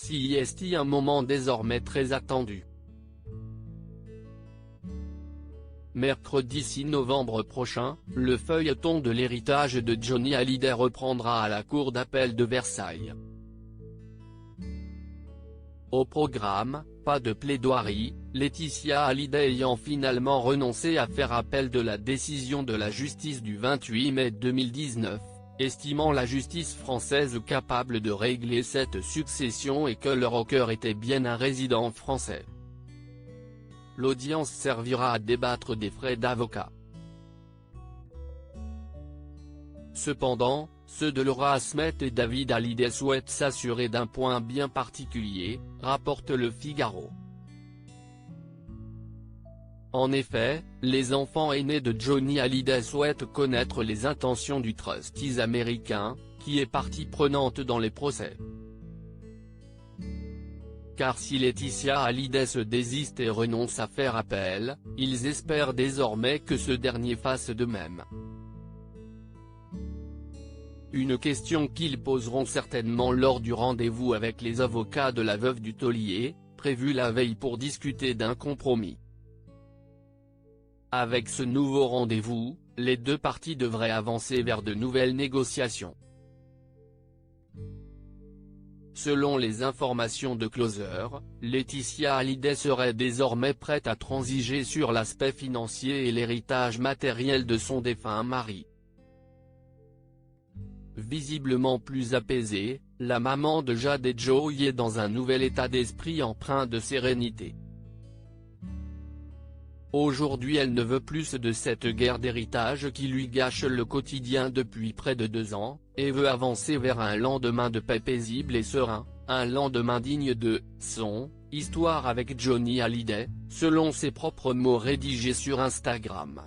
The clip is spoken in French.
CIST, un moment désormais très attendu. Mercredi 6 novembre prochain, le feuilleton de l'héritage de Johnny Hallyday reprendra à la cour d'appel de Versailles. Au programme, pas de plaidoirie, Laetitia Hallyday ayant finalement renoncé à faire appel de la décision de la justice du 28 mai 2019, estimant la justice française capable de régler cette succession et que le rocker était bien un résident français. L'audience servira à débattre des frais d'avocat. Cependant, ceux de Laura Asmet et David Hallyday souhaitent s'assurer d'un point bien particulier, rapporte Le Figaro. En effet, les enfants aînés de Johnny Hallyday souhaitent connaître les intentions du Trustees américain, qui est partie prenante dans les procès. Car si Laetitia Hallyday se désiste et renonce à faire appel, ils espèrent désormais que ce dernier fasse de même. Une question qu'ils poseront certainement lors du rendez-vous avec les avocats de la veuve du taulier, prévu la veille pour discuter d'un compromis. Avec ce nouveau rendez-vous, les deux parties devraient avancer vers de nouvelles négociations. Selon les informations de Closer, Laetitia Hallyday serait désormais prête à transiger sur l'aspect financier et l'héritage matériel de son défunt mari. Visiblement plus apaisée, la maman de Jade et Joey est dans un nouvel état d'esprit empreint de sérénité. Aujourd'hui elle ne veut plus de cette guerre d'héritage qui lui gâche le quotidien depuis près de 2 ans, et veut avancer vers un lendemain de paix paisible et serein, un lendemain digne de « son » histoire avec Johnny Hallyday, selon ses propres mots rédigés sur Instagram.